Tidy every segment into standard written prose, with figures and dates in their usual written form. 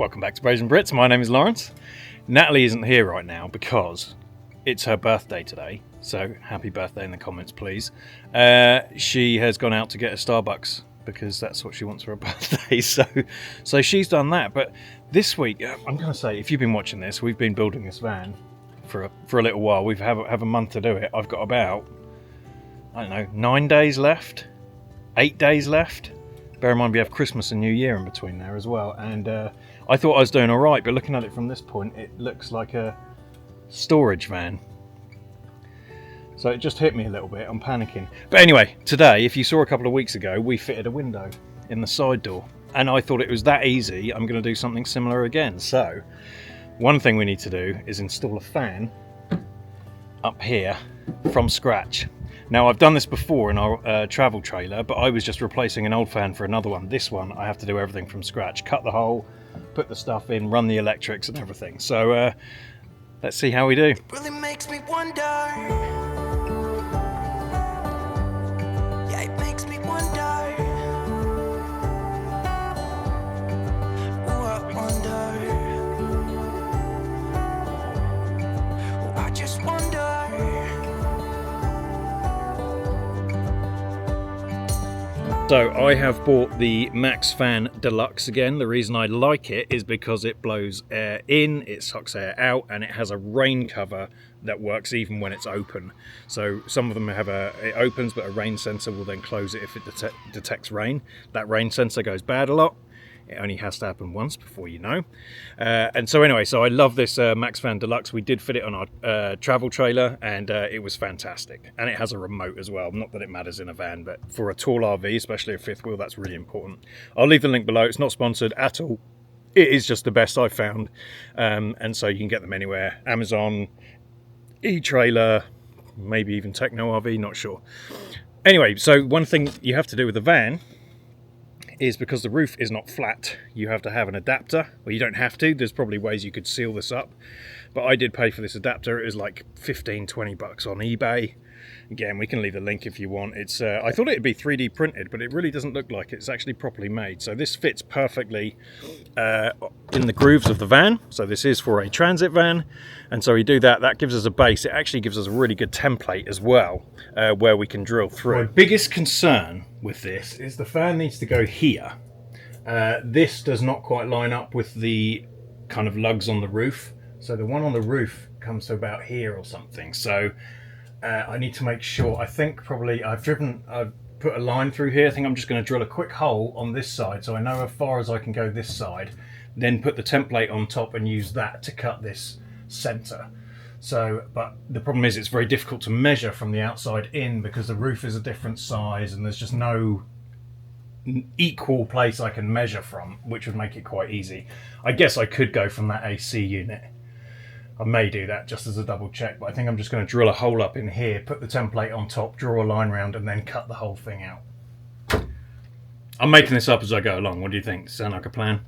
Welcome back to Bros and Brits. My name is Lawrence. Natalie isn't here right now because it's her birthday today. So happy birthday in the comments, please. She has gone out to get a Starbucks because that's what she wants for her birthday. So she's done that. But this week, I'm going to say, if you've been watching this, we've been building this van for a little while. We've have a month to do it. I've got about, 9 days left, 8 days left. Bear in mind we have Christmas and New Year in between there as well. And I thought I was doing all right, but looking at it from this point, it looks like a storage van. So it just hit me a little bit. I'm panicking. But anyway, today, if you saw a couple of weeks ago, we fitted a window in the side door. And I thought it was that easy. I'm going to do something similar again. So one thing we need to do is install a fan up here from scratch. Now, I've done this before in our travel trailer, but I was just replacing an old fan for another one. This one, I have to do everything from scratch. Cut the hole, put the stuff in, run the electrics and everything. So let's see how we do. It really makes me wonder. Yeah, it makes me wonder. Ooh, I wonder. Ooh, I just wonder. So I have bought the Maxxfan Fan Deluxe again. The reason I like it is because it blows air in, it sucks air out, and it has a rain cover that works even when it's open. So some of them have it opens, but a rain sensor will then close it if it detects rain. That rain sensor goes bad a lot. It only has to happen once before you know. And so anyway, so I love this Maxxfan Fan Deluxe. We did fit it on our travel trailer and it was fantastic. And it has a remote as well. Not that it matters in a van, but for a tall RV, especially a fifth wheel, that's really important. I'll leave the link below. It's not sponsored at all. It is just the best I've found. And so you can get them anywhere. Amazon, e-trailer, maybe even Techno RV, not sure. Anyway, so one thing you have to do with the van is because the roof is not flat, you have to have an adapter. Well, you don't have to, there's probably ways you could seal this up, but I did pay for this adapter. It was like 15-20 bucks on eBay. Again, we can leave a link if you want. It's I thought it'd be 3D printed, but it really doesn't look like it. It's actually properly made. So this fits perfectly in the grooves of the van. So this is for a transit van. And so we do that. That gives us a base. It actually gives us a really good template as well, where we can drill through. My biggest concern with this is the fan needs to go here. This does not quite line up with the kind of lugs on the roof. So the one on the roof comes to about here or something. So I need to make sure. I think probably I've put a line through here. I think I'm just going to drill a quick hole on this side so I know as far as I can go this side, then put the template on top and use that to cut this center. So, but the problem is it's very difficult to measure from the outside in because the roof is a different size and there's just no equal place I can measure from, which would make it quite easy. I guess I could go from that AC unit. I may do that just as a double check, but I think I'm just going to drill a hole up in here, put the template on top, draw a line around, and then cut the whole thing out. I'm making this up as I go along. What do you think? Sound like a plan?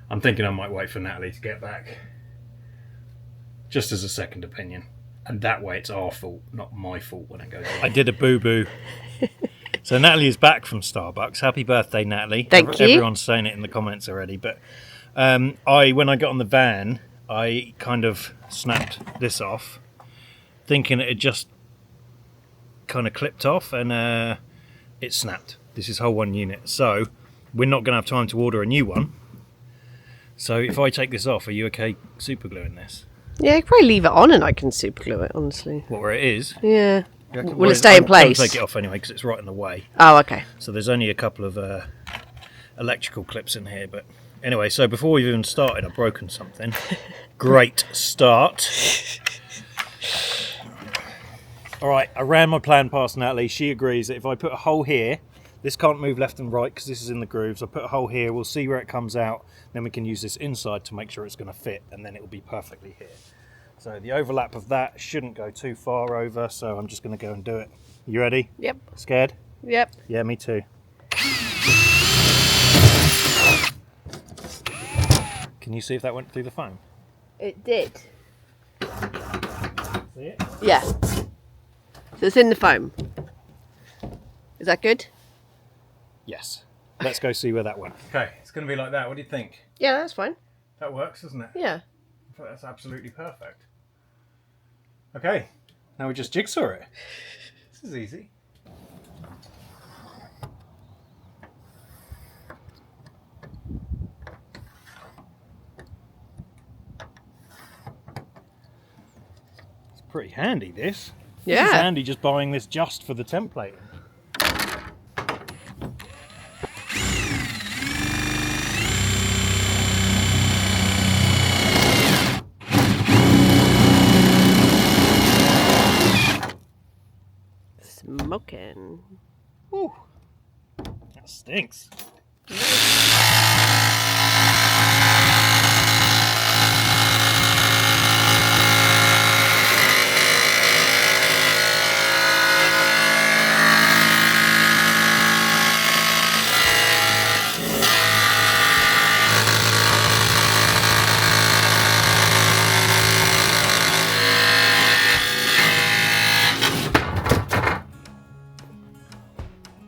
I'm thinking I might wait for Natalie to get back, just as a second opinion. And that way it's our fault, not my fault when it goes wrong. I did a boo-boo. So Natalie is back from Starbucks. Happy birthday, Natalie. Thank you. Everyone's saying it in the comments already. But when I got on the van, I kind of snapped this off, thinking it had just kind of clipped off, and it snapped. This is whole one unit. So we're not going to have time to order a new one. So if I take this off, are you okay super gluing this? Yeah, you can probably leave it on and I can super glue it, honestly. What, where it is? Yeah. Will it stay in place? I'll take it off anyway because it's right in the way. Oh, okay. So there's only a couple of electrical clips in here, but anyway, so before we've even started, I've broken something. Great start. All right, I ran my plan past Natalie. She agrees that if I put a hole here, this can't move left and right because this is in the grooves. I'll put a hole here, we'll see where it comes out, then we can use this inside to make sure it's going to fit, and then it will be perfectly here. So the overlap of that shouldn't go too far over, so I'm just going to go and do it. You ready? Yep. Scared? Yep. Yeah, me too. Can you see if that went through the foam? It did. See it? Yeah. So it's in the foam. Is that good? Yes. Let's go see where that went. Okay, it's going to be like that. What do you think? Yeah, that's fine. That works, doesn't it? Yeah. I thought that's absolutely perfect. Okay, now we just jigsaw it. This is easy. It's pretty handy, this. Yeah. This is handy just buying this just for the templating. Smoking. Woo. That stinks.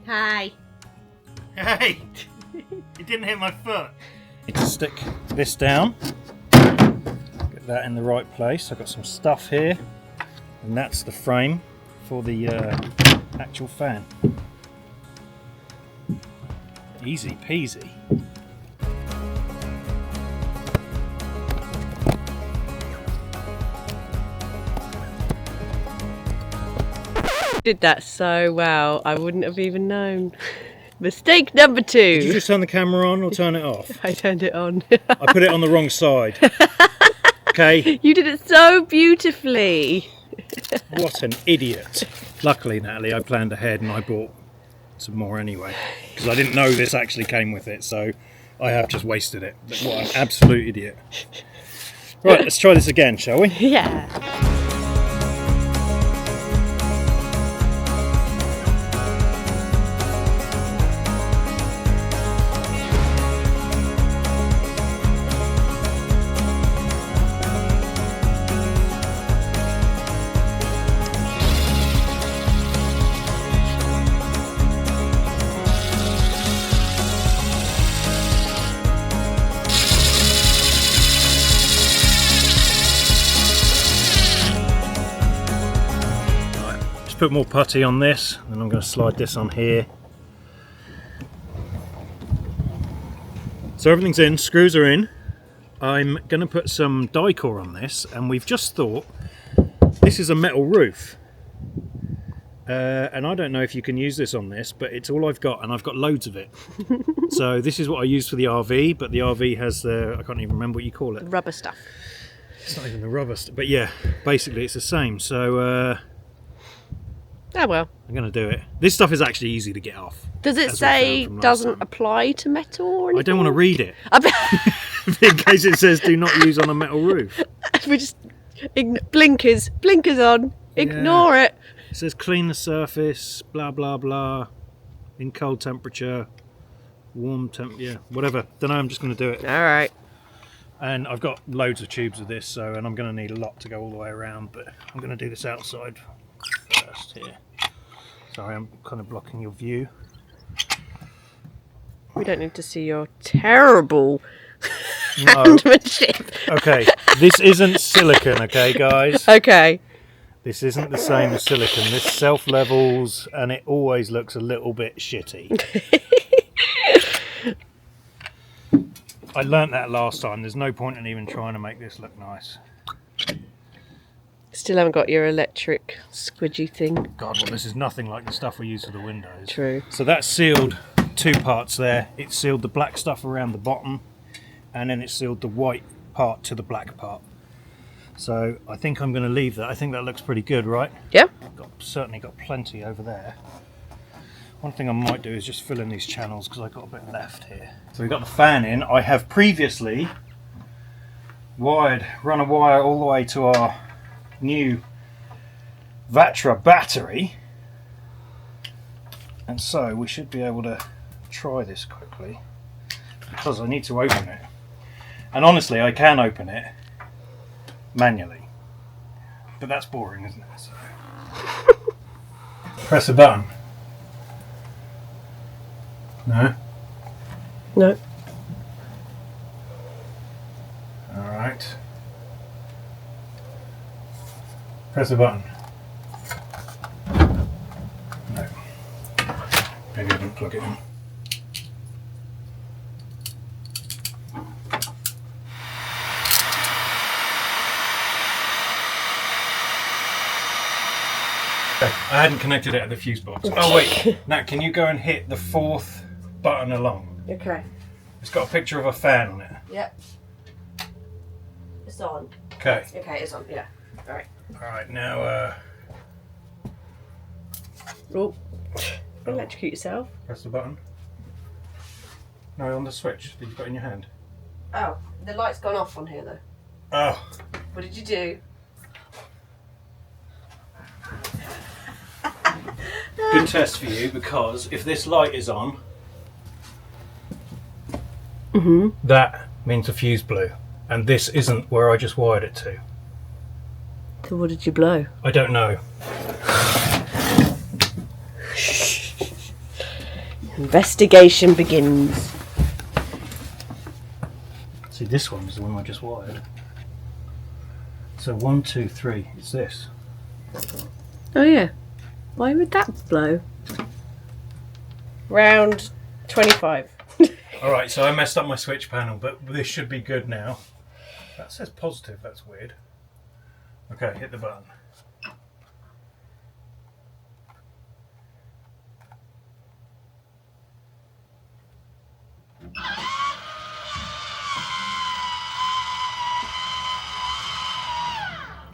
Hi. Hey! It didn't hit my foot. Need to stick this down. Get that in the right place. I've got some stuff here. And that's the frame for the actual fan. Easy peasy. Did that so well, I wouldn't have even known. Mistake number 2. Did you just turn the camera on or turn it off? I turned it on. I put it on the wrong side. Okay. You did it so beautifully. What an idiot. Luckily, Natalie, I planned ahead and I bought some more anyway. Because I didn't know this actually came with it, so I have just wasted it. What an absolute idiot. Right, let's try this again, shall we? Yeah. Put more putty on this, and then I'm going to slide this on here. So everything's in, screws are in. I'm going to put some die-core on this, and we've just thought this is a metal roof. And I don't know if you can use this on this, but it's all I've got, and I've got loads of it. So this is what I use for the RV, but the RV has the, I can't even remember what you call it. Rubber stuff. It's not even the rubber stuff, but yeah, basically it's the same. So Oh well. I'm going to do it. This stuff is actually easy to get off. Does it as we say found from last doesn't time. apply to metal or anything? I don't want to read it. I bet- In case it says do not use on a metal roof. we just blinkers on. Ignore it. It says clean the surface, blah blah blah, in cold temperature, warm temp, yeah, whatever. Don't know, I'm just going to do it. All right. And I've got loads of tubes of this, so, and I'm going to need a lot to go all the way around, but I'm going to do this outside first here. Sorry, I'm kind of blocking your view. We don't need to see your terrible No. handmanship. Okay, this isn't silicon, okay, guys? Okay. This isn't the same as silicon. This self-levels, and it always looks a little bit shitty. I learnt that last time. There's no point in even trying to make this look nice. Still haven't got your electric squidgy thing. God, well, this is nothing like the stuff we use for the windows. True. So that's sealed 2 parts there. It sealed the black stuff around the bottom, and then it sealed the white part to the black part. So I think I'm going to leave that. I think that looks pretty good, right? Yeah. Certainly got plenty over there. One thing I might do is just fill in these channels because I've got a bit left here. So we've got the fan in. I have previously run a wire all the way to our new Vatra battery, and so we should be able to try this quickly because I need to open it. And honestly, I can open it manually, but that's boring, isn't it? So press a button. No? No. Perfect. Press the button. No. Maybe I didn't plug it in. I hadn't connected it at the fuse box. Oh wait, Nat, can you go and hit the 4th button along? Okay. It's got a picture of a fan on it. Yep. It's on. Okay. Okay, it's on, yeah. Alright. Alright, now Oh. Electrocute yourself. press the button. No, on the switch that you've got in your hand. Oh, the light's gone off on here though. Oh. What did you do? Good test for you, because if this light is on, that means the fuse blew. And this isn't where I just wired it to. So what did you blow? I don't know. Investigation begins. See, this one is the one I just wired. So 1, 2, 3, it's this. Oh yeah. Why would that blow? Round 25. Alright, so I messed up my switch panel, but this should be good now. That says positive, that's weird. Okay, hit the button.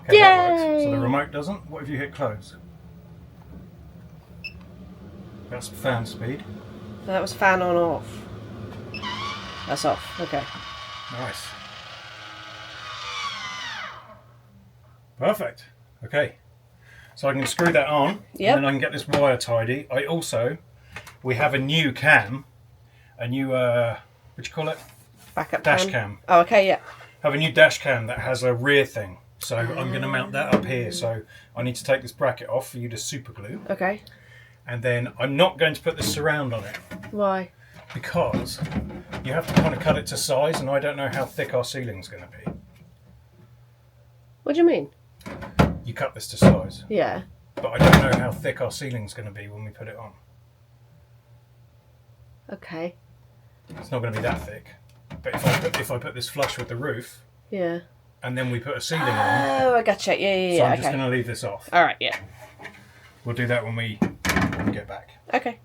Okay, that works. So the remote doesn't? What if you hit close? That's fan speed. That was fan on off. That's off, okay. Nice. Perfect. Okay. So I can screw that on, Yep. and then I can get this wire tidy. We have a new cam, a new, what do you call it? Backup Dash cam. Oh, okay, yeah. Have a new dash cam that has a rear thing. So I'm going to mount that up here. So I need to take this bracket off for you to super glue. Okay. And then I'm not going to put the surround on it, Why? because you have to kind of cut it to size, and I don't know how thick our ceiling's going to be. What do you mean? You cut this to size, Yeah. but I don't know how thick our ceiling's going to be when we put it on. Okay. It's not going to be that thick. But if I put this flush with the roof, Yeah. and then we put a ceiling on, Oh, I gotcha. Yeah, so I'm okay. just going to leave this off. Alright, yeah. We'll do that when we get back. Okay.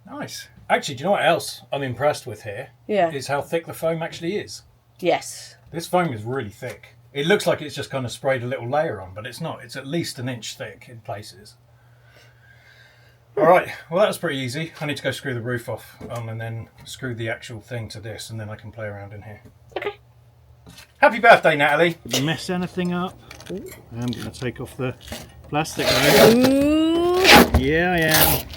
Nice. Actually, do you know what else I'm impressed with here? Yeah. Is how thick the foam actually is. Yes. This foam is really thick. It looks like it's just kind of sprayed a little layer on, but it's not. It's at least an inch thick in places. Alright, well that was pretty easy. I need to go screw the roof off and then screw the actual thing to this, and then I can play around in here. Okay. Happy birthday, Natalie! Mess anything up? I'm going to take off the plastic though. Ooh. Yeah, I am.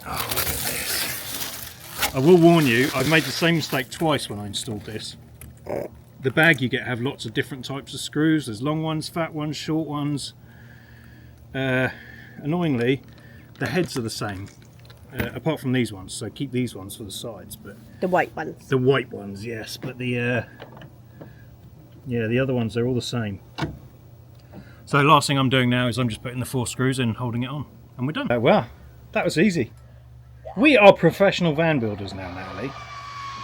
Oh, look at this. I will warn you, I've made the same mistake twice when I installed this. The bag you get have lots of different types of screws. There's long ones, fat ones, short ones. Annoyingly, the heads are the same, apart from these ones. So keep these ones for the sides, but The white ones. the white ones, yes. But the the other ones, they're all the same. So the last thing I'm doing now is I'm just putting the 4 screws in, holding it on, and we're done. Oh wow, that was easy. We are professional van builders now, Natalie.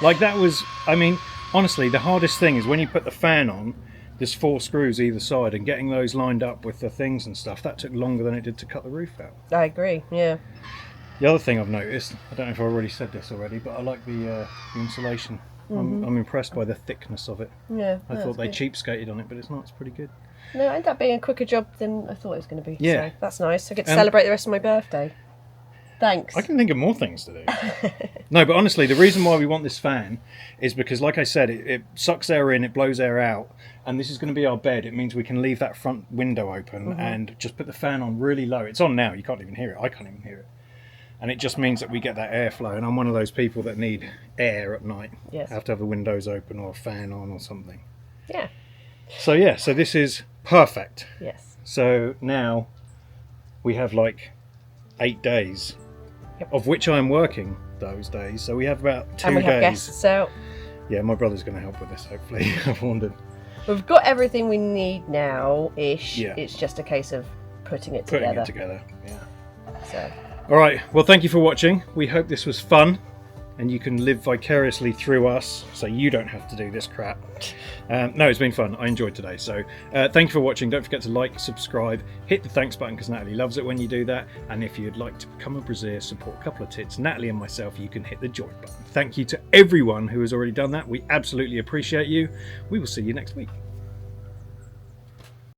Like that was, I mean, honestly, the hardest thing is when you put the fan on. There's 4 screws either side, and getting those lined up with the things and stuff, that took longer than it did to cut the roof out. I agree, yeah. The other thing I've noticed, I don't know if I already said this already, but I like the insulation. I'm impressed by the thickness of it. Yeah. I thought they cheapskated on it, but it's not. It's pretty good. No, it ended up being a quicker job than I thought it was going to be. Yeah. So that's nice. I get to celebrate the rest of my birthday. Thanks. I can think of more things to do. No, but honestly, the reason why we want this fan is because, like I said, it sucks air in, it blows air out, and this is going to be our bed. It means we can leave that front window open and just put the fan on really low. It's on now, you can't even hear it. I can't even hear it. And it just means that we get that airflow, and I'm one of those people that need air at night. Yes. I have to have the windows open or a fan on or something. Yeah. So yeah, so this is perfect. Yes. So now we have like 8 days. Yep. Of which I'm working those days, so we have about 2 And we days. have guests out. Yeah, my brother's going to help with this, hopefully. I've warned him. We've got everything we need now-ish. Yeah. It's just a case of putting it Putting together. it together, yeah. So. All right, well, thank you for watching. We hope this was fun and you can live vicariously through us so you don't have to do this crap. No, it's been fun. I enjoyed today. So thank you for watching. Don't forget to like, subscribe, hit the thanks button because Natalie loves it when you do that. And if you'd like to become a Brazier, support a couple of tits, Natalie and myself, you can hit the join button. Thank you to everyone who has already done that. We absolutely appreciate you. We will see you next week.